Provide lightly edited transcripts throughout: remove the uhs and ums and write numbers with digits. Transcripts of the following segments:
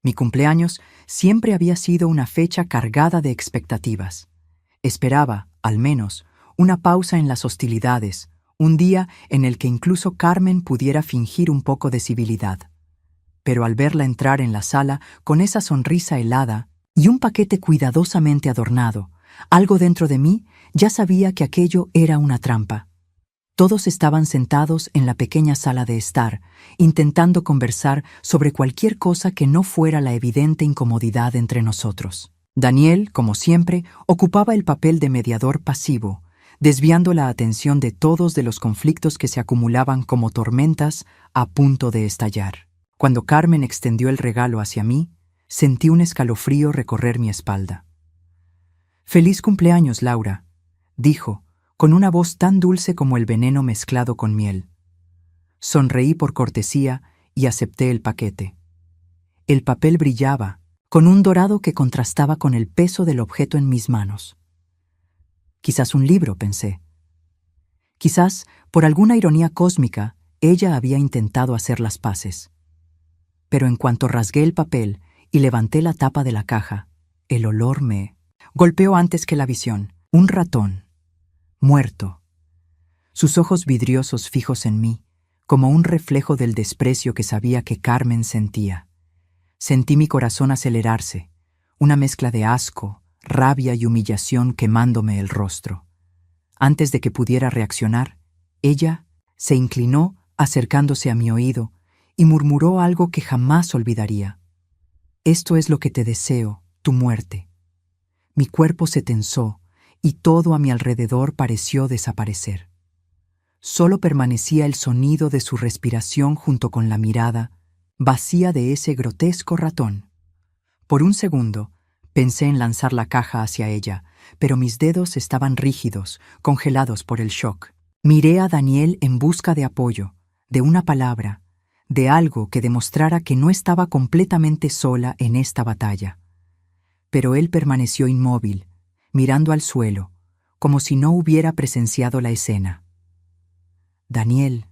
Mi cumpleaños siempre había sido una fecha cargada de expectativas. Esperaba, al menos, una pausa en las hostilidades, un día en el que incluso Carmen pudiera fingir un poco de civilidad. Pero al verla entrar en la sala con esa sonrisa helada y un paquete cuidadosamente adornado, algo dentro de mí ya sabía que aquello era una trampa. Todos estaban sentados en la pequeña sala de estar, intentando conversar sobre cualquier cosa que no fuera la evidente incomodidad entre nosotros. Daniel, como siempre, ocupaba el papel de mediador pasivo, desviando la atención de todos de los conflictos que se acumulaban como tormentas a punto de estallar. Cuando Carmen extendió el regalo hacia mí, sentí un escalofrío recorrer mi espalda. «Feliz cumpleaños, Laura», dijo, con una voz tan dulce como el veneno mezclado con miel. Sonreí por cortesía y acepté el paquete. El papel brillaba, con un dorado que contrastaba con el peso del objeto en mis manos. Quizás un libro, pensé. Quizás, por alguna ironía cósmica, ella había intentado hacer las paces. Pero en cuanto rasgué el papel y levanté la tapa de la caja, el olor me golpeó antes que la visión. Un ratón, muerto. Sus ojos vidriosos fijos en mí, como un reflejo del desprecio que sabía que Carmen sentía. Sentí mi corazón acelerarse, una mezcla de asco, rabia y humillación quemándome el rostro. Antes de que pudiera reaccionar, ella se inclinó acercándose a mi oído y murmuró algo que jamás olvidaría. «Esto es lo que te deseo, tu muerte». Mi cuerpo se tensó y todo a mi alrededor pareció desaparecer. Solo permanecía el sonido de su respiración junto con la mirada, vacía de ese grotesco ratón. Por un segundo, pensé en lanzar la caja hacia ella, pero mis dedos estaban rígidos, congelados por el shock. Miré a Daniel en busca de apoyo, de una palabra, de algo que demostrara que no estaba completamente sola en esta batalla. Pero él permaneció inmóvil, mirando al suelo, como si no hubiera presenciado la escena. «Daniel»,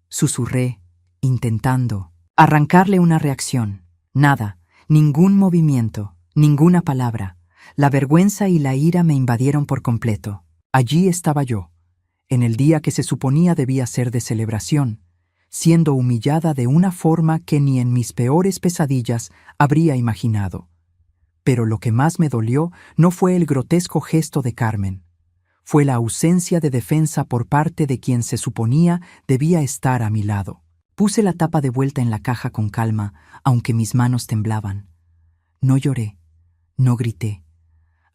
susurré, intentando arrancarle una reacción. Nada, ningún movimiento, ninguna palabra. La vergüenza y la ira me invadieron por completo. Allí estaba yo, en el día que se suponía debía ser de celebración, siendo humillada de una forma que ni en mis peores pesadillas habría imaginado. Pero lo que más me dolió no fue el grotesco gesto de Carmen. Fue la ausencia de defensa por parte de quien se suponía debía estar a mi lado. Puse la tapa de vuelta en la caja con calma, aunque mis manos temblaban. No lloré, no grité.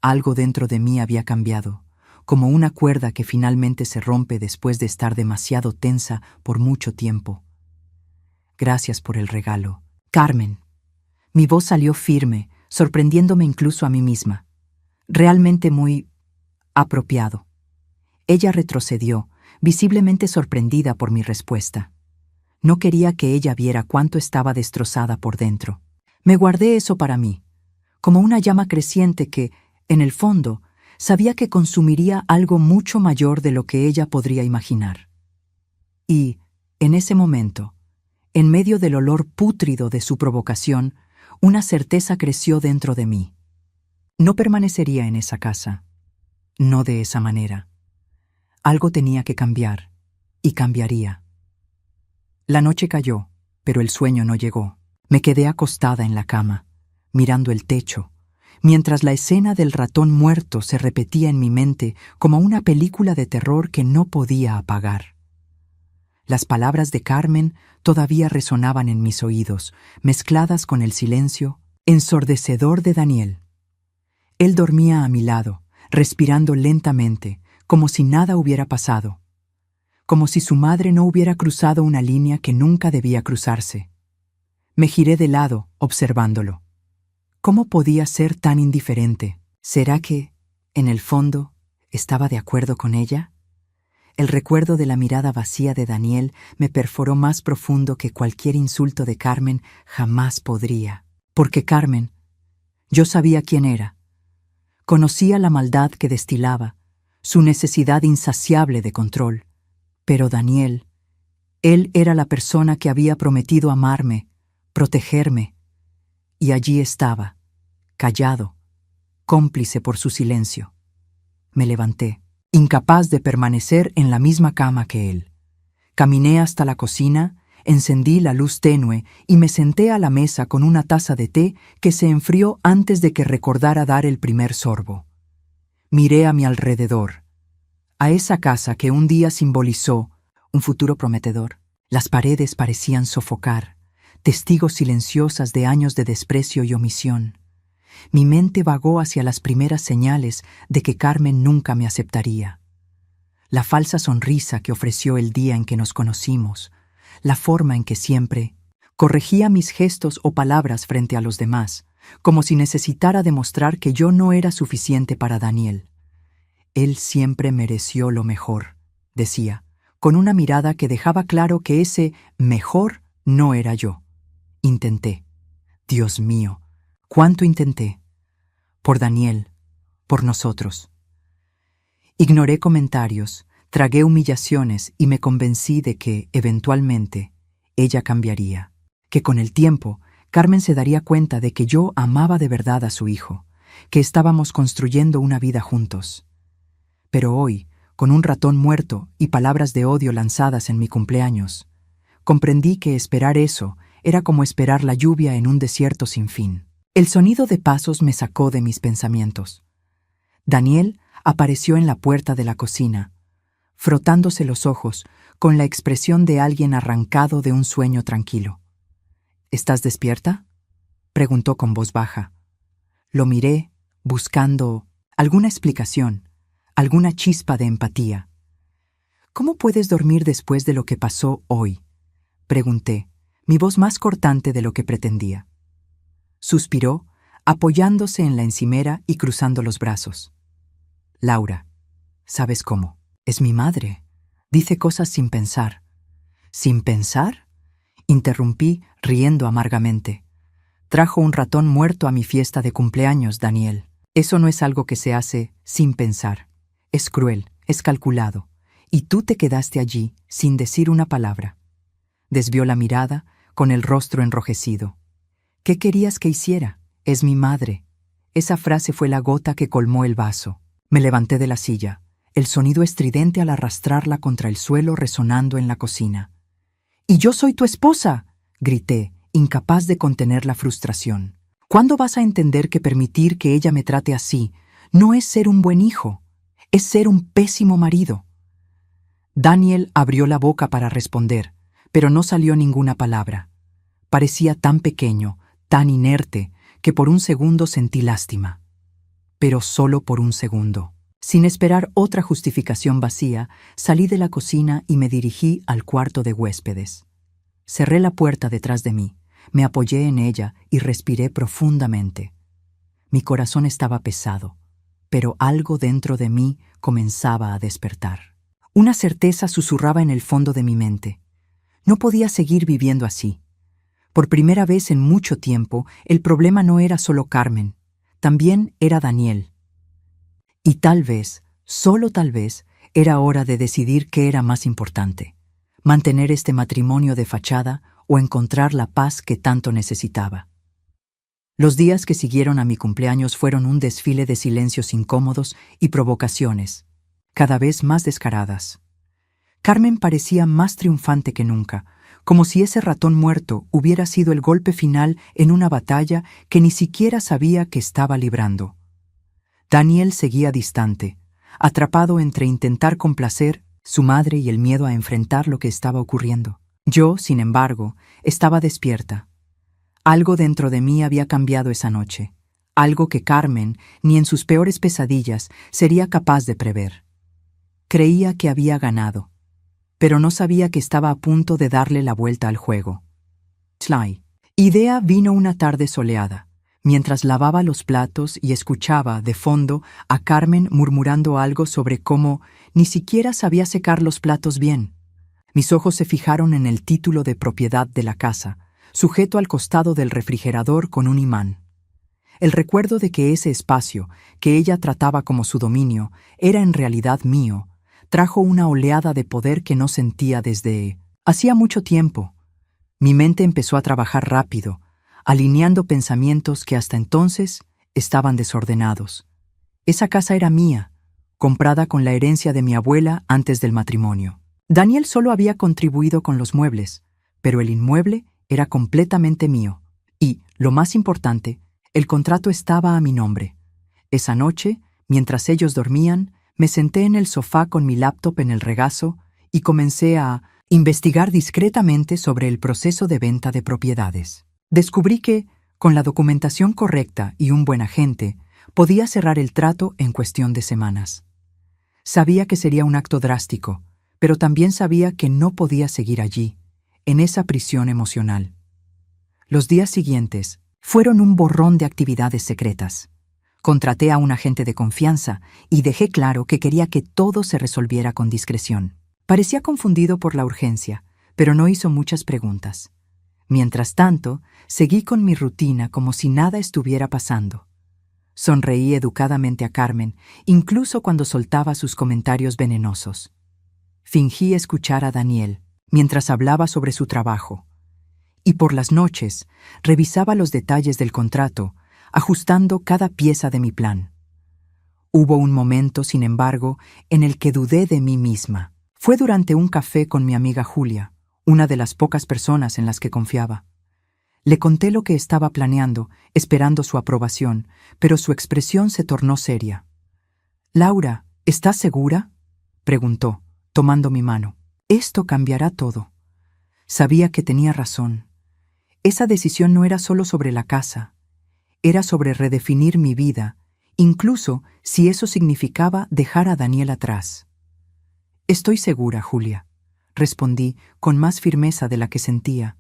Algo dentro de mí había cambiado, como una cuerda que finalmente se rompe después de estar demasiado tensa por mucho tiempo. «Gracias por el regalo, Carmen». Mi voz salió firme, sorprendiéndome incluso a mí misma. Realmente muy apropiado. Ella retrocedió, visiblemente sorprendida por mi respuesta. No quería que ella viera cuánto estaba destrozada por dentro. Me guardé eso para mí, como una llama creciente que, en el fondo, sabía que consumiría algo mucho mayor de lo que ella podría imaginar. Y, en ese momento, en medio del olor pútrido de su provocación, una certeza creció dentro de mí. No permanecería en esa casa. No de esa manera. Algo tenía que cambiar, y cambiaría. La noche cayó, pero el sueño no llegó. Me quedé acostada en la cama, mirando el techo, mientras la escena del ratón muerto se repetía en mi mente como una película de terror que no podía apagar. Las palabras de Carmen todavía resonaban en mis oídos, mezcladas con el silencio ensordecedor de Daniel. Él dormía a mi lado, respirando lentamente, como si nada hubiera pasado, como si su madre no hubiera cruzado una línea que nunca debía cruzarse. Me giré de lado, observándolo. ¿Cómo podía ser tan indiferente? ¿Será que, en el fondo, estaba de acuerdo con ella? El recuerdo de la mirada vacía de Daniel me perforó más profundo que cualquier insulto de Carmen jamás podría. Porque Carmen, yo sabía quién era. Conocía la maldad que destilaba, su necesidad insaciable de control. Pero Daniel, él era la persona que había prometido amarme, protegerme, Y allí estaba, callado, cómplice por su silencio. Me levanté, incapaz de permanecer en la misma cama que él. Caminé hasta la cocina, encendí la luz tenue y me senté a la mesa con una taza de té que se enfrió antes de que recordara dar el primer sorbo. Miré a mi alrededor, a esa casa que un día simbolizó un futuro prometedor. Las paredes parecían sofocar, testigos silenciosas de años de desprecio y omisión. Mi mente vagó hacia las primeras señales de que Carmen nunca me aceptaría. La falsa sonrisa que ofreció el día en que nos conocimos, la forma en que siempre corregía mis gestos o palabras frente a los demás, como si necesitara demostrar que yo no era suficiente para Daniel. Él siempre mereció lo mejor, decía, con una mirada que dejaba claro que ese mejor no era yo. Intenté. Dios mío, cuánto intenté. Por Daniel, por nosotros. Ignoré comentarios, tragué humillaciones y me convencí de que, eventualmente, ella cambiaría. Que con el tiempo, Carmen se daría cuenta de que yo amaba de verdad a su hijo, que estábamos construyendo una vida juntos. Pero hoy, con un ratón muerto y palabras de odio lanzadas en mi cumpleaños, comprendí que esperar eso era como esperar la lluvia en un desierto sin fin. El sonido de pasos me sacó de mis pensamientos. Daniel apareció en la puerta de la cocina, frotándose los ojos con la expresión de alguien arrancado de un sueño tranquilo. ¿Estás despierta?, preguntó con voz baja. Lo miré, buscando alguna explicación, alguna chispa de empatía. ¿Cómo puedes dormir después de lo que pasó hoy?, pregunté, mi voz más cortante de lo que pretendía. Suspiró, apoyándose en la encimera y cruzando los brazos. Laura, ¿sabes cómo? Es mi madre. Dice cosas sin pensar. ¿Sin pensar?, interrumpí, riendo amargamente. Trajo un ratón muerto a mi fiesta de cumpleaños, Daniel. Eso no es algo que se hace sin pensar. Es cruel, es calculado. Y tú te quedaste allí sin decir una palabra. Desvió la mirada, con el rostro enrojecido. ¿Qué querías que hiciera? Es mi madre. Esa frase fue la gota que colmó el vaso. Me levanté de la silla, el sonido estridente al arrastrarla contra el suelo resonando en la cocina. «¡Y yo soy tu esposa!», grité, incapaz de contener la frustración. ¿Cuándo vas a entender que permitir que ella me trate así no es ser un buen hijo? Es ser un pésimo marido. Daniel abrió la boca para responder, pero no salió ninguna palabra. Parecía tan pequeño, tan inerte, que por un segundo sentí lástima. Pero solo por un segundo. Sin esperar otra justificación vacía, salí de la cocina y me dirigí al cuarto de huéspedes. Cerré la puerta detrás de mí, me apoyé en ella y respiré profundamente. Mi corazón estaba pesado, pero algo dentro de mí comenzaba a despertar. Una certeza susurraba en el fondo de mi mente. No podía seguir viviendo así. Por primera vez en mucho tiempo, el problema no era solo Carmen, también era Daniel. Y tal vez, solo tal vez, era hora de decidir qué era más importante: mantener este matrimonio de fachada o encontrar la paz que tanto necesitaba. Los días que siguieron a mi cumpleaños fueron un desfile de silencios incómodos y provocaciones, cada vez más descaradas. Carmen parecía más triunfante que nunca, como si ese ratón muerto hubiera sido el golpe final en una batalla que ni siquiera sabía que estaba librando. Daniel seguía distante, atrapado entre intentar complacer su madre y el miedo a enfrentar lo que estaba ocurriendo. Yo, sin embargo, estaba despierta. Algo dentro de mí había cambiado esa noche, algo que Carmen, ni en sus peores pesadillas, sería capaz de prever. Creía que había ganado, pero no sabía que estaba a punto de darle la vuelta al juego. Idea vino una tarde soleada, mientras lavaba los platos y escuchaba, de fondo, a Carmen murmurando algo sobre cómo ni siquiera sabía secar los platos bien. Mis ojos se fijaron en el título de propiedad de la casa, sujeto al costado del refrigerador con un imán. El recuerdo de que ese espacio, que ella trataba como su dominio, era en realidad mío, trajo una oleada de poder que no sentía desde hacía mucho tiempo. Mi mente empezó a trabajar rápido, alineando pensamientos que hasta entonces estaban desordenados. Esa casa era mía, comprada con la herencia de mi abuela antes del matrimonio. Daniel solo había contribuido con los muebles, pero el inmueble era completamente mío. Y, lo más importante, el contrato estaba a mi nombre. Esa noche, mientras ellos dormían, me senté en el sofá con mi laptop en el regazo y comencé a investigar discretamente sobre el proceso de venta de propiedades. Descubrí que, con la documentación correcta y un buen agente, podía cerrar el trato en cuestión de semanas. Sabía que sería un acto drástico, pero también sabía que no podía seguir allí, en esa prisión emocional. Los días siguientes fueron un borrón de actividades secretas. Contraté a un agente de confianza y dejé claro que quería que todo se resolviera con discreción. Parecía confundido por la urgencia, pero no hizo muchas preguntas. Mientras tanto, seguí con mi rutina como si nada estuviera pasando. Sonreí educadamente a Carmen, incluso cuando soltaba sus comentarios venenosos. Fingí escuchar a Daniel, mientras hablaba sobre su trabajo. Y por las noches, revisaba los detalles del contrato, ajustando cada pieza de mi plan. Hubo un momento, sin embargo, en el que dudé de mí misma. Fue durante un café con mi amiga Julia, una de las pocas personas en las que confiaba. Le conté lo que estaba planeando, esperando su aprobación, pero su expresión se tornó seria. «Laura, ¿estás segura?», preguntó, tomando mi mano. «Esto cambiará todo». Sabía que tenía razón. Esa decisión no era solo sobre la casa. Era sobre redefinir mi vida, incluso si eso significaba dejar a Daniel atrás. «Estoy segura, Julia», respondí con más firmeza de la que sentía.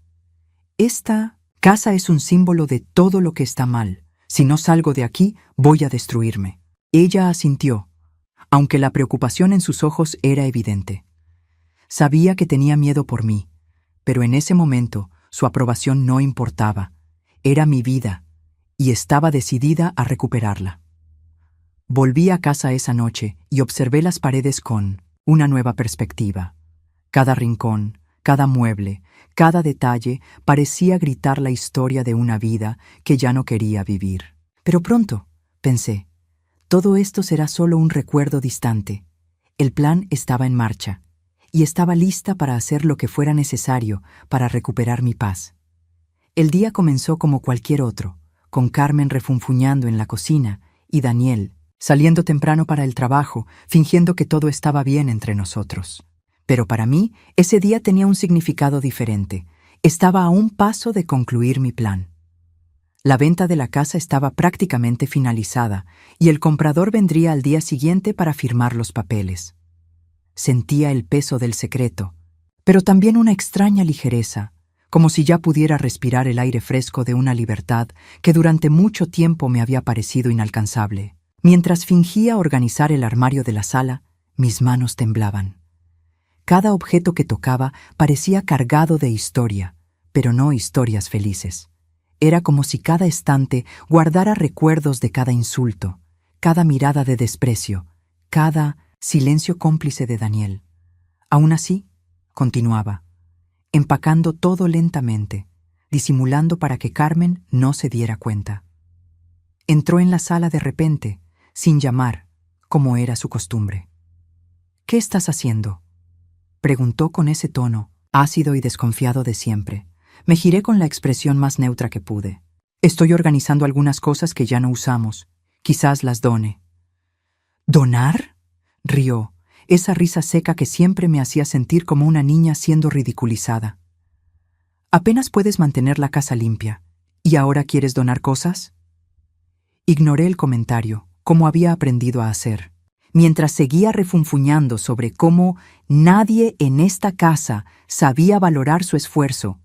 «Esta casa es un símbolo de todo lo que está mal. Si no salgo de aquí, voy a destruirme». Ella asintió, aunque la preocupación en sus ojos era evidente. Sabía que tenía miedo por mí, pero en ese momento su aprobación no importaba. Era mi vida, y estaba decidida a recuperarla. Volví a casa esa noche y observé las paredes con una nueva perspectiva. Cada rincón, cada mueble, cada detalle parecía gritar la historia de una vida que ya no quería vivir. Pero pronto, pensé, todo esto será solo un recuerdo distante. El plan estaba en marcha, y estaba lista para hacer lo que fuera necesario para recuperar mi paz. El día comenzó como cualquier otro, con Carmen refunfuñando en la cocina y Daniel saliendo temprano para el trabajo, fingiendo que todo estaba bien entre nosotros. Pero para mí, ese día tenía un significado diferente. Estaba a un paso de concluir mi plan. La venta de la casa estaba prácticamente finalizada y el comprador vendría al día siguiente para firmar los papeles. Sentía el peso del secreto, pero también una extraña ligereza, como si ya pudiera respirar el aire fresco de una libertad que durante mucho tiempo me había parecido inalcanzable. Mientras fingía organizar el armario de la sala, mis manos temblaban. Cada objeto que tocaba parecía cargado de historia, pero no historias felices. Era como si cada estante guardara recuerdos de cada insulto, cada mirada de desprecio, cada silencio cómplice de Daniel. Aún así, continuaba, empacando todo lentamente, disimulando para que Carmen no se diera cuenta. Entró en la sala de repente, sin llamar, como era su costumbre. «¿Qué estás haciendo?», preguntó con ese tono, ácido y desconfiado de siempre. Me giré con la expresión más neutra que pude. «Estoy organizando algunas cosas que ya no usamos. Quizás las done». «¿Donar?», rió, esa risa seca que siempre me hacía sentir como una niña siendo ridiculizada. «Apenas puedes mantener la casa limpia. ¿Y ahora quieres donar cosas?». Ignoré el comentario, como había aprendido a hacer, mientras seguía refunfuñando sobre cómo nadie en esta casa sabía valorar su esfuerzo.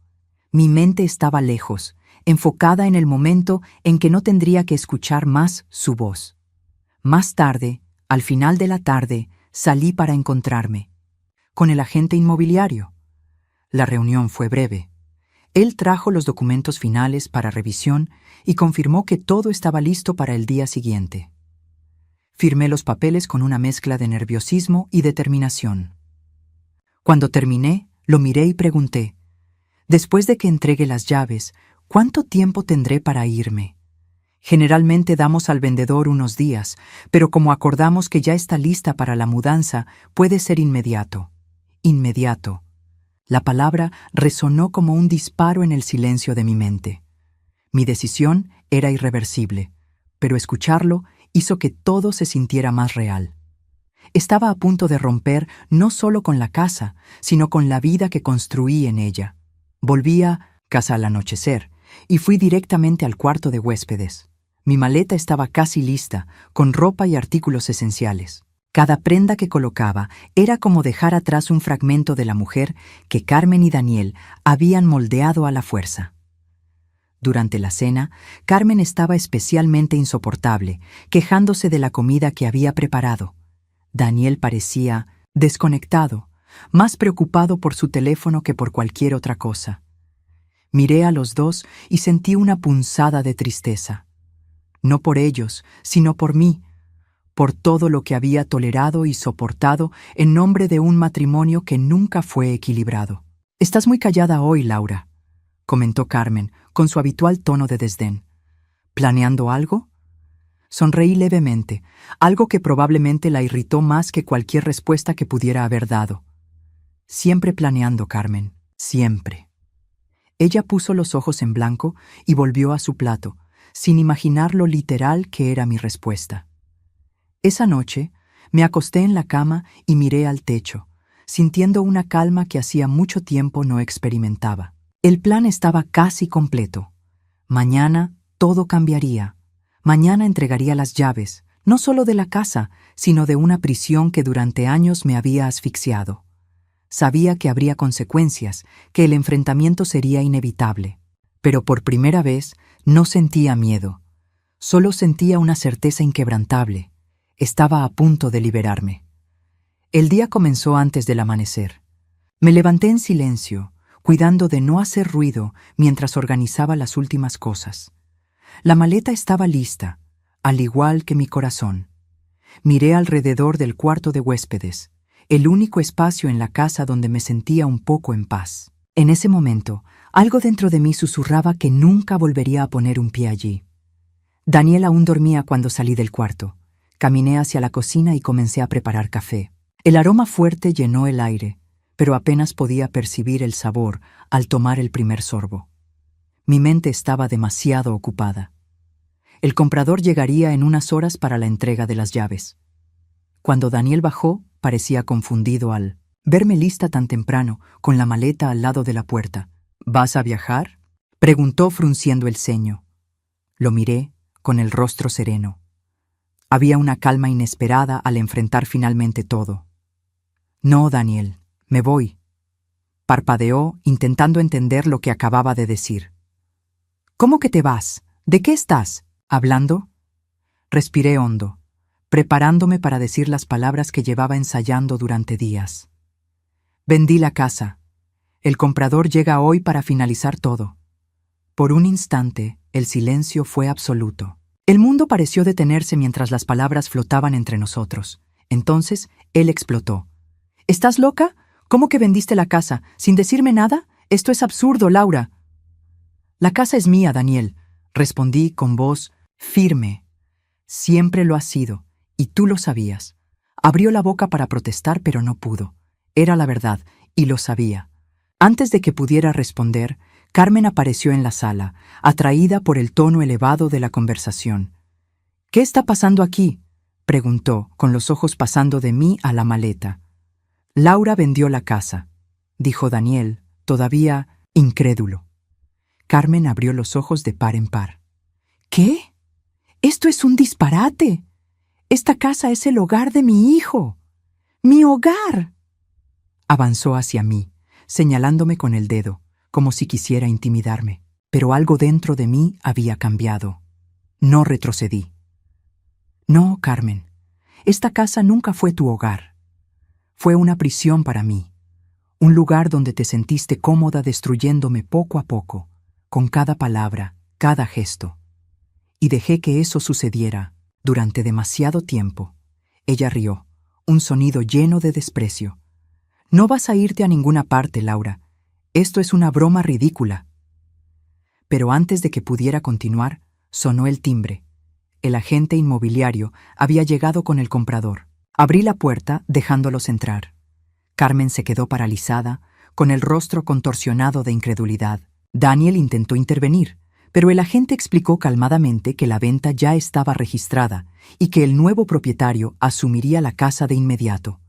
Mi mente estaba lejos, enfocada en el momento en que no tendría que escuchar más su voz. Más tarde, al final de la tarde, salí para encontrarme con el agente inmobiliario. La reunión fue breve. Él trajo los documentos finales para revisión y confirmó que todo estaba listo para el día siguiente. Firmé los papeles con una mezcla de nerviosismo y determinación. Cuando terminé, lo miré y pregunté, «Después de que entregue las llaves, ¿Cuánto tiempo tendré para irme? Generalmente damos al vendedor unos días, pero como acordamos que ya está lista para la mudanza, puede ser inmediato. Inmediato. La palabra resonó como un disparo en el silencio de mi mente. Mi decisión era irreversible, pero escucharlo hizo que todo se sintiera más real. Estaba a punto de romper no solo con la casa, sino con la vida que construí en ella. Volví a casa al anochecer y fui directamente al cuarto de huéspedes. Mi maleta estaba casi lista, con ropa y artículos esenciales. Cada prenda que colocaba era como dejar atrás un fragmento de la mujer que Carmen y Daniel habían moldeado a la fuerza. Durante la cena, Carmen estaba especialmente insoportable, quejándose de la comida que había preparado. Daniel parecía desconectado, más preocupado por su teléfono que por cualquier otra cosa. Miré a los dos y sentí una punzada de tristeza. No por ellos, sino por mí, por todo lo que había tolerado y soportado en nombre de un matrimonio que nunca fue equilibrado. «Estás muy callada hoy, Laura», comentó Carmen, con su habitual tono de desdén. «¿Planeando algo?» Sonreí levemente, algo que probablemente la irritó más que cualquier respuesta que pudiera haber dado. «Siempre planeando, Carmen, siempre». Ella puso los ojos en blanco y volvió a su plato, sin imaginar lo literal que era mi respuesta. Esa noche, me acosté en la cama y miré al techo, sintiendo una calma que hacía mucho tiempo no experimentaba. El plan estaba casi completo. Mañana todo cambiaría. Mañana entregaría las llaves, no solo de la casa, sino de una prisión que durante años me había asfixiado. Sabía que habría consecuencias, que el enfrentamiento sería inevitable. Pero por primera vez no sentía miedo. Solo sentía una certeza inquebrantable. Estaba a punto de liberarme. El día comenzó antes del amanecer. Me levanté en silencio, cuidando de no hacer ruido mientras organizaba las últimas cosas. La maleta estaba lista, al igual que mi corazón. Miré alrededor del cuarto de huéspedes, el único espacio en la casa donde me sentía un poco en paz. En ese momento, algo dentro de mí susurraba que nunca volvería a poner un pie allí. Daniel aún dormía cuando salí del cuarto. Caminé hacia la cocina y comencé a preparar café. El aroma fuerte llenó el aire, pero apenas podía percibir el sabor al tomar el primer sorbo. Mi mente estaba demasiado ocupada. El comprador llegaría en unas horas para la entrega de las llaves. Cuando Daniel bajó, parecía confundido al verme lista tan temprano, con la maleta al lado de la puerta. «¿Vas a viajar?», preguntó frunciendo el ceño. Lo miré, con el rostro sereno. Había una calma inesperada al enfrentar finalmente todo. «No, Daniel, me voy», parpadeó, intentando entender lo que acababa de decir. «¿Cómo que te vas? ¿De qué estás hablando?» Respiré hondo, preparándome para decir las palabras que llevaba ensayando durante días. «Vendí la casa. El comprador llega hoy para finalizar todo». Por un instante, el silencio fue absoluto. El mundo pareció detenerse mientras las palabras flotaban entre nosotros. Entonces, él explotó. «¿Estás loca? ¿Cómo que vendiste la casa? ¿Sin decirme nada? Esto es absurdo, Laura». «La casa es mía, Daniel», respondí con voz firme. «Siempre lo ha sido, y tú lo sabías». Abrió la boca para protestar, pero no pudo. Era la verdad, y lo sabía. Antes de que pudiera responder, Carmen apareció en la sala, atraída por el tono elevado de la conversación. «¿Qué está pasando aquí?», preguntó, con los ojos pasando de mí a la maleta. «Laura vendió la casa», dijo Daniel, todavía incrédulo. Carmen abrió los ojos de par en par. «¿Qué? Esto es un disparate. Esta casa es el hogar de mi hijo. ¡Mi hogar!». Avanzó hacia mí, señalándome con el dedo, como si quisiera intimidarme. Pero algo dentro de mí había cambiado. No retrocedí. «No, Carmen, esta casa nunca fue tu hogar. Fue una prisión para mí, un lugar donde te sentiste cómoda destruyéndome poco a poco, con cada palabra, cada gesto. Y dejé que eso sucediera durante demasiado tiempo». Ella rió, un sonido lleno de desprecio. «No vas a irte a ninguna parte, Laura. Esto es una broma ridícula». Pero antes de que pudiera continuar, sonó el timbre. El agente inmobiliario había llegado con el comprador. Abrí la puerta, dejándolos entrar. Carmen se quedó paralizada, con el rostro contorsionado de incredulidad. Daniel intentó intervenir, pero el agente explicó calmadamente que la venta ya estaba registrada y que el nuevo propietario asumiría la casa de inmediato.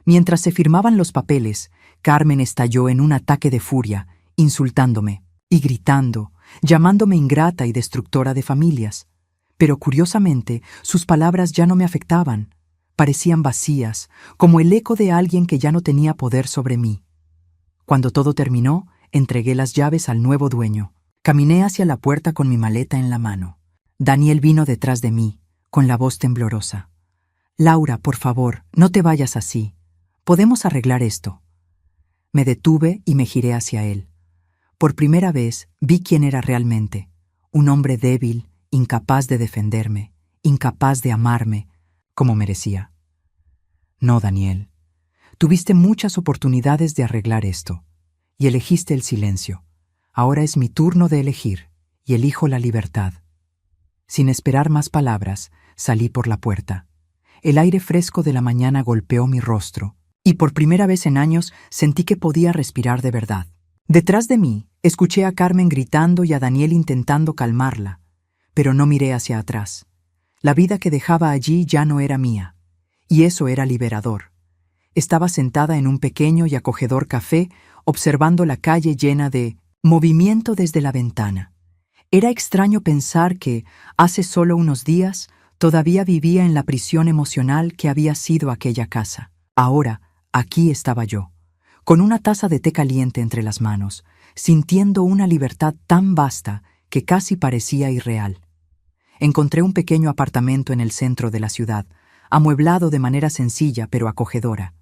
Mientras se firmaban los papeles, Carmen estalló en un ataque de furia, insultándome y gritando, llamándome ingrata y destructora de familias. Pero curiosamente, sus palabras ya no me afectaban. Parecían vacías, como el eco de alguien que ya no tenía poder sobre mí. Cuando todo terminó, entregué las llaves al nuevo dueño. Caminé hacia la puerta con mi maleta en la mano. Daniel vino detrás de mí, con la voz temblorosa. «Laura, por favor, no te vayas así. Podemos arreglar esto». Me detuve y me giré hacia él. Por primera vez vi quién era realmente. Un hombre débil, incapaz de defenderme, incapaz de amarme como merecía. «No, Daniel. Tuviste muchas oportunidades de arreglar esto, y elegiste el silencio. Ahora es mi turno de elegir, y elijo la libertad». Sin esperar más palabras, salí por la puerta. El aire fresco de la mañana golpeó mi rostro, y por primera vez en años sentí que podía respirar de verdad. Detrás de mí, escuché a Carmen gritando y a Daniel intentando calmarla, pero no miré hacia atrás. La vida que dejaba allí ya no era mía, y eso era liberador. Estaba sentada en un pequeño y acogedor café, observando la calle llena de movimiento desde la ventana. Era extraño pensar que, hace solo unos días, todavía vivía en la prisión emocional que había sido aquella casa. Ahora, aquí estaba yo, con una taza de té caliente entre las manos, sintiendo una libertad tan vasta que casi parecía irreal. Encontré un pequeño apartamento en el centro de la ciudad, amueblado de manera sencilla pero acogedora.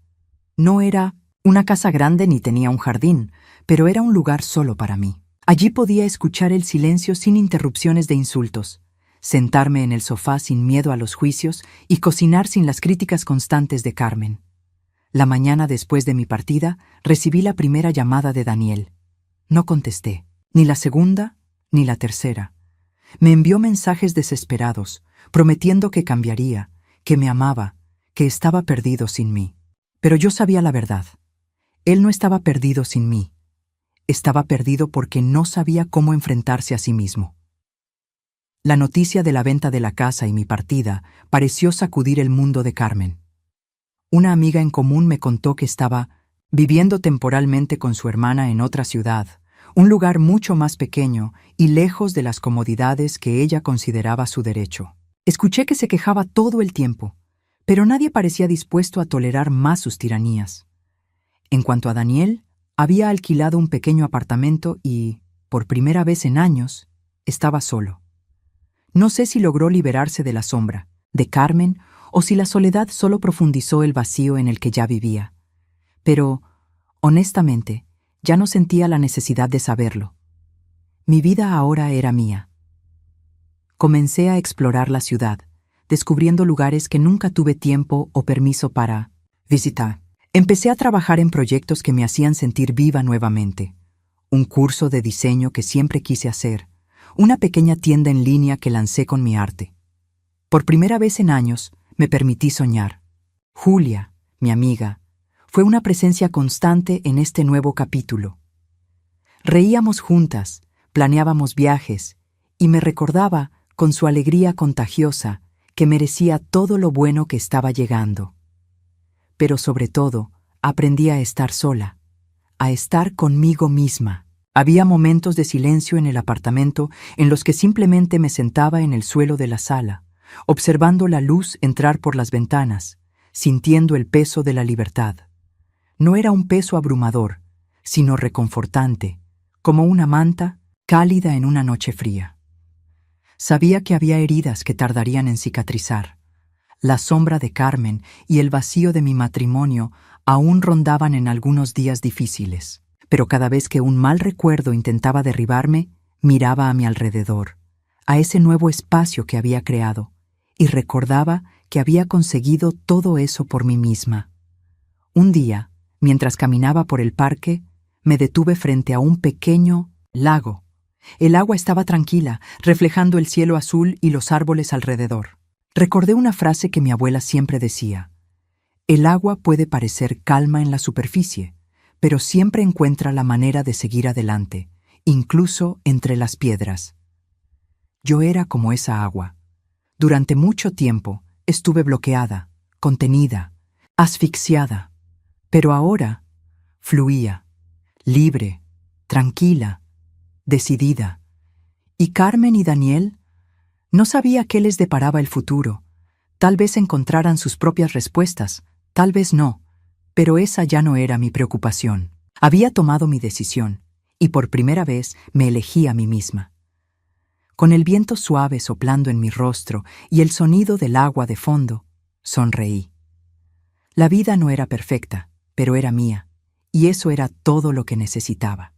No era una casa grande ni tenía un jardín, pero era un lugar solo para mí. Allí podía escuchar el silencio sin interrupciones de insultos, sentarme en el sofá sin miedo a los juicios y cocinar sin las críticas constantes de Carmen. La mañana después de mi partida, recibí la primera llamada de Daniel. No contesté, ni la segunda, ni la tercera. Me envió mensajes desesperados, prometiendo que cambiaría, que me amaba, que estaba perdido sin mí. Pero yo sabía la verdad. Él no estaba perdido sin mí. Estaba perdido porque no sabía cómo enfrentarse a sí mismo. La noticia de la venta de la casa y mi partida pareció sacudir el mundo de Carmen. Una amiga en común me contó que estaba viviendo temporalmente con su hermana en otra ciudad, un lugar mucho más pequeño y lejos de las comodidades que ella consideraba su derecho. Escuché que se quejaba todo el tiempo, pero nadie parecía dispuesto a tolerar más sus tiranías. En cuanto a Daniel, había alquilado un pequeño apartamento y, por primera vez en años, estaba solo. No sé si logró liberarse de la sombra, de Carmen, o si la soledad solo profundizó el vacío en el que ya vivía. Pero, honestamente, ya no sentía la necesidad de saberlo. Mi vida ahora era mía. Comencé a explorar la ciudad, descubriendo lugares que nunca tuve tiempo o permiso para visitar. Empecé a trabajar en proyectos que me hacían sentir viva nuevamente. Un curso de diseño que siempre quise hacer, una pequeña tienda en línea que lancé con mi arte. Por primera vez en años, me permití soñar. Julia, mi amiga, fue una presencia constante en este nuevo capítulo. Reíamos juntas, planeábamos viajes, y me recordaba, con su alegría contagiosa, que merecía todo lo bueno que estaba llegando. Pero sobre todo, aprendí a estar sola, a estar conmigo misma. Había momentos de silencio en el apartamento en los que simplemente me sentaba en el suelo de la sala, observando la luz entrar por las ventanas, sintiendo el peso de la libertad. No era un peso abrumador, sino reconfortante, como una manta cálida en una noche fría. Sabía que había heridas que tardarían en cicatrizar. La sombra de Carmen y el vacío de mi matrimonio aún rondaban en algunos días difíciles, pero cada vez que un mal recuerdo intentaba derribarme, miraba a mi alrededor, a ese nuevo espacio que había creado, y recordaba que había conseguido todo eso por mí misma. Un día, mientras caminaba por el parque, me detuve frente a un pequeño lago El agua estaba tranquila, reflejando el cielo azul y los árboles alrededor. Recordé una frase que mi abuela siempre decía: el agua puede parecer calma en la superficie, pero siempre encuentra la manera de seguir adelante, incluso entre las piedras. Yo era como esa agua. Durante mucho tiempo estuve bloqueada, contenida, asfixiada, pero ahora fluía, libre, tranquila, decidida. Y Carmen y Daniel, no sabía qué les deparaba el futuro. Tal vez encontraran sus propias respuestas, tal vez no, pero esa ya no era mi preocupación. Había tomado mi decisión, y por primera vez me elegí a mí misma. Con el viento suave soplando en mi rostro y el sonido del agua de fondo, sonreí. La vida no era perfecta, pero era mía, y eso era todo lo que necesitaba.